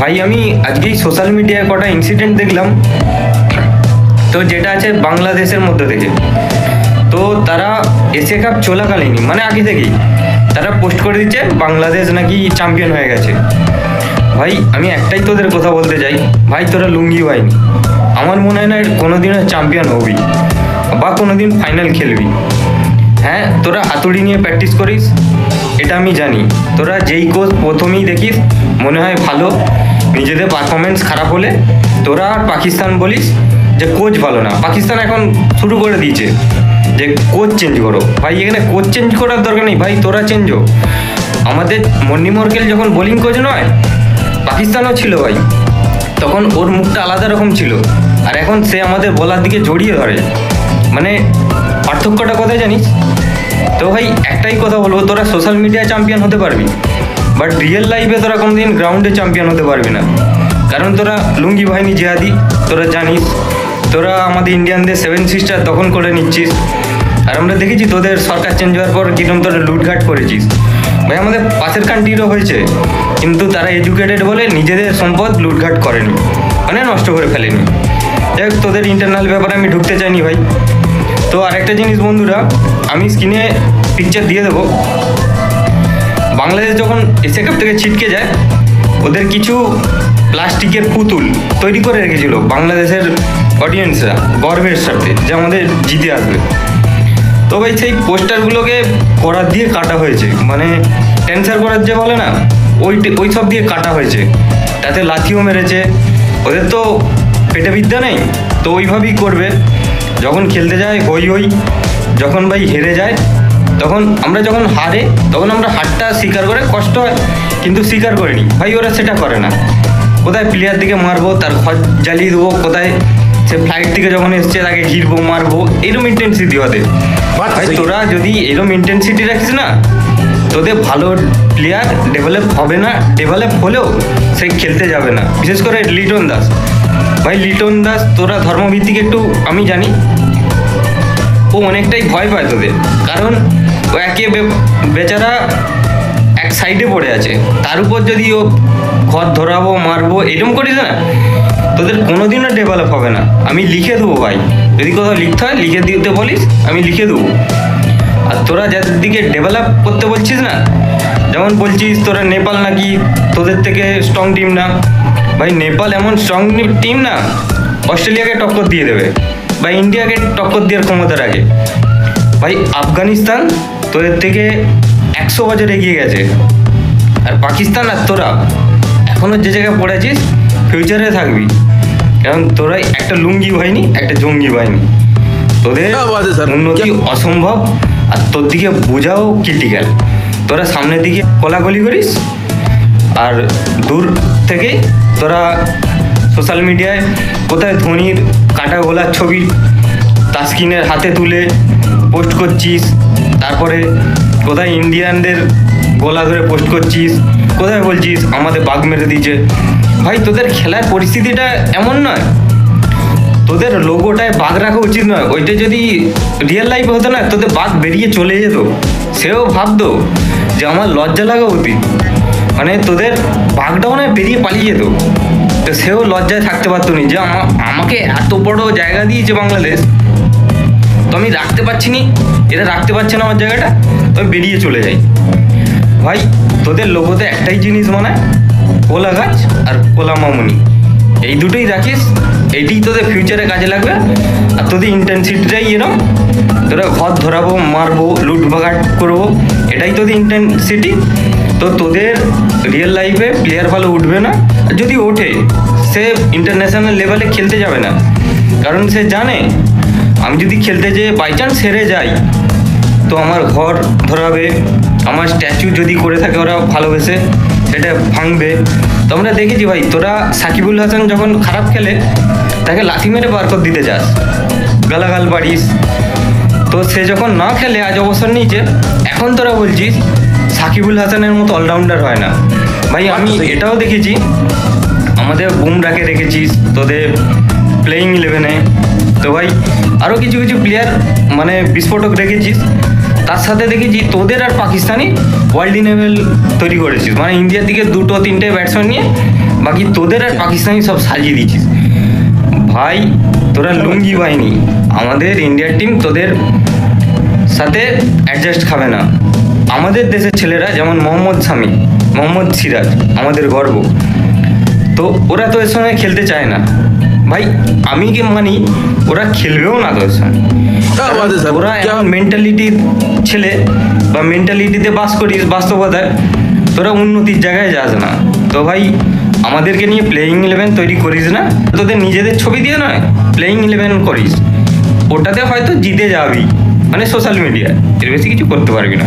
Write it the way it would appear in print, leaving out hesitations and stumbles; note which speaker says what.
Speaker 1: ভাই আমি আজকেই সোশ্যাল মিডিয়ায় কটা ইনসিডেন্ট দেখলাম, তো যেটা আছে বাংলাদেশের মধ্যে থেকে। তো তারা এশিয়া কাপ চলাকালীনই মানে আগে থেকেই তারা পোস্ট করে দিচ্ছে বাংলাদেশ নাকি চ্যাম্পিয়ন হয়ে গেছে। ভাই আমি একটাই তোদের কথা বলতে চাই, ভাই তোরা লুঙ্গি হয়নি, আমার মনে হয় না কোনোদিনও চ্যাম্পিয়ন হবি বা কোনোদিন ফাইনাল খেলবি। হ্যাঁ তোরা হাতুড়ি নিয়ে প্র্যাকটিস করিস, এটা আমি জানি। তোরা যেই কোচ প্রথমেই দেখিস মনে হয় ভালো, নিজেদের পারফরমেন্স খারাপ হলে তোরা আর পাকিস্তান বলিস যে কোচ ভালো না। পাকিস্তান এখন শুরু করে দিয়েছে যে কোচ চেঞ্জ করো। ভাই এখানে কোচ চেঞ্জ করার দরকার নেই, ভাই তোরা চেঞ্জ হো। আমাদের মন্নি মর্কেল যখন বোলিং কোচ নয়, পাকিস্তানও ছিল ভাই, তখন ওর মুখটা আলাদা রকম ছিল, আর এখন সে আমাদের বলার দিকে জড়িয়ে ধরে। মানে পার্থক্যটা কোথায় জানিস? তো ভাই একটাই কথা বলবো, তোরা সোশ্যাল মিডিয়ায় চ্যাম্পিয়ন হতে পারবি, বাট রিয়েল লাইফে তোরা কোনোদিন গ্রাউন্ডে চ্যাম্পিয়ন হতে পারবি না। কারণ তোরা লুঙ্গি বাহিনী জেহাদি, তোরা জানিস, তোরা আমাদের ইন্ডিয়ানদের 7 সিস্টার দখল করে নিচ্ছিস। আর আমরা দেখেছি তোদের সরকার চেঞ্জ হওয়ার পর কিরকম তোরা লুটঘাট করেছিস। ভাই আমাদের পাশের কান্ট্রিরও হয়েছে, কিন্তু তারা এডুকেটেড বলে নিজেদের সম্পদ লুটঘাট করেনি, মানে নষ্ট করে ফেলেনি। যাই হোক, তোদের ইন্টারনাল ব্যাপারে আমি ঢুকতে চাইনি ভাই। তো আরেকটা জিনিস বন্ধুরা, আমি স্ক্রিনে পিকচার দিয়ে দেবো। বাংলাদেশ যখন এশিয়া কাপ থেকে ছিটকে যায়, ওদের কিছু প্লাস্টিকের পুতুল তৈরি করে রেখেছিল বাংলাদেশের অডিয়েন্সরা গর্বের সাথে, যে আমাদের জিতে আসবে। তো ভাই সেই পোস্টারগুলোকে করার দিয়ে কাটা হয়েছে, মানে ক্যান্সার করার যে বলে না, ওই সব দিয়ে কাটা হয়েছে। তাতে লাথিও মেরেছে। ওদের তো পেটে বিদ্যা নেই, তো ওইভাবেই করবে। যখন খেলতে যায় হই হই, যখন ভাই হেরে যায়, তখন আমরা যখন হারে তখন আমরা হারটা স্বীকার করে কষ্ট হয়, কিন্তু স্বীকার করিনি ভাই। ওরা সেটা করে না। কোথায় প্লেয়ার দিকে মারবো, তার খোঁজ জ্বালিয়ে দেবো, কোথায় সে ফ্লাইট থেকে যখন এসছে তাকে ঘিরবো, মারবো, এরকম ইন্টেন্সিটি ওদের। ভাই তোরা যদি এরকম ইন্টেন্সিটি রাখিস না, তোদের ভালো প্লেয়ার ডেভেলপ হবে না, ডেভেলপ হলেও সে খেলতে যাবে না। বিশেষ করে লিটন দাস, ভাই লিটন দাস তোরা ধর্মভিত্তিক একটু আমি জানি, ও অনেকটাই ভয় পায় তোদের। কারণ ও একে বেচারা এক সাইডে পড়ে আছে, তার উপর যদি ও ঘর ধরাবো, মারবো, এরকম করিস না, তোদের কোনোদিনও ডেভেলপ হবে না। আমি লিখে দেবো ভাই, যদি কোথাও লিখতে হয় লিখে দিতে বলিস, আমি লিখে দেবো। আর তোরা যাদের দিকে ডেভেলপ করতে বলছিস না, যেমন বলছিস তোরা নেপাল নাকি তোদের থেকে স্ট্রং টিম না, ভাই নেপাল এমন স্ট্রং টিম না, অস্ট্রেলিয়াকে টক্কর দিয়ে দেবে বা ইন্ডিয়াকে টক্কর দেওয়ার ক্ষমতা রাখে। ভাই আফগানিস্তান তোদের থেকে 100 বছর এগিয়ে গেছে, আর পাকিস্তান আর তোরা এখনও যে জায়গায় পড়েছিস ফিউচারে থাকবি। কারণ তোরাই একটা লুঙ্গি বাহিনী, একটা জঙ্গি বাহিনী, তোদের উন্নতি অসম্ভব, আর তোর দিকে বোঝাও ক্রিটিক্যাল। তোরা সামনের দিকে কোলাগুলি করিস, আর দূর থেকে তোরা সোশ্যাল মিডিয়ায় কোথায় ধোনির কাটা গোলার ছবি তাসকিনের হাতে তুলে পোস্ট করছিস, তারপরে কোথায় ইন্ডিয়ানদের গোলা ধরে পোস্ট করছিস, কোথায় বলছিস আমাদের বাঘ মেরে দিয়েছে। ভাই তোদের খেলার পরিস্থিতিটা এমন নয়, তোদের লোগোটায় বাঘ রাখা উচিত নয়। ওইটা যদি রিয়েল লাইফে হতো না, তোদের বাঘ বেরিয়ে চলে যেত, সেও ভাবতো যে আমার লজ্জা লাগা উচিত, মানে তোদের বাঘটা মনে হয় বেরিয়ে পালিয়ে যেত, তো সেও লজ্জায় থাকতে পারতো না যে আমাকে এত বড় জায়গা দিয়েছে বাংলাদেশ, তো আমি রাখতে পারছি নি, এরা রাখতে পারছে না আমার জায়গাটা, তো আমি বেরিয়ে চলে যাই। ভাই তোদের লোগোতে একটাই জিনিস মানায়, কোলা গাছ আর কোলা মামুনি, এই দুটোই রাখিস, এইটাই তোদের ফিউচারে কাজে লাগবে। আর তোদের ইন্টেন্সিটিটাই এরকম, তোরা ঘর ধরাবো, মারবো, লুটপাট করবো, এটাই তোদের ইন্টেন্সিটি। তো তোদের রিয়েল লাইফে প্লেয়ার ভালো উঠবে না, আর যদি ওঠে সে ইন্টারন্যাশনাল লেভেলে খেলতে যাবে না। কারণ সে জানে আমি যদি খেলতে যেয়ে বাই চান্স হেরে যাই, তো আমার ঘর ধরাবে, আমার স্ট্যাচু যদি করে থাকে ওরা ভালোবেসে সেটা ভাঙবে। তো আমরা দেখেছি ভাই, তোরা সাকিবুল হাসান যখন খারাপ খেলে তাকে লাথি মেরে বার করে দিতে চাস, গালাগাল পারিস। তো সে যখন না খেলে আজ অবসর নিয়েছে, এখন তোরা বলছিস সাকিবুল হাসানের মতো অলরাউন্ডার হয় না। ভাই আমি এটাও দেখেছি, আমাদের বুমরাকে রেখেছিস তোদের প্লেয়িং 11-এ, তো ভাই আরও কিছু কিছু প্লেয়ার মানে বিস্ফোরক রেখেছিস, তার সাথে দেখেছি তোদের আর পাকিস্তানি ওয়ার্ল্ড লেভেল তৈরি করেছিস, মানে ইন্ডিয়ার দিকে 2-3টে ব্যাটসম্যান নিয়ে বাকি তোদের আর পাকিস্তানি সব সাজিয়ে দিচ্ছিস ভাই। তোরা লুঙ্গি বাহিনী, আমাদের ইন্ডিয়ার টিম তোদের সাথে অ্যাডজাস্ট খাবে না। আমাদের দেশের ছেলেরা যেমন মোহাম্মদ শামি, মোহাম্মদ সিরাজ আমাদের গর্ব, তো ওরা তো এর সঙ্গে খেলতে চায় না ভাই। আমি কি মানি ওরা খেলবেও না তোর সঙ্গে। ওরা এখন মেন্টালিটির ছেলে বা মেন্টালিটিতে বাস করিস, বাস্তবতায় তোরা উন্নতির জায়গায় যাস না। তো ভাই আমাদেরকে নিয়ে প্লেয়িং 11 তৈরি করিস না, তোদের নিজেদের ছবি দিয়ে নয়, প্লেয়িং 11 করিস, ওটাতে হয়তো জিতে যাবি, মানে সোশ্যাল মিডিয়ায়, এর বেশি কিছু করতে পারবি না।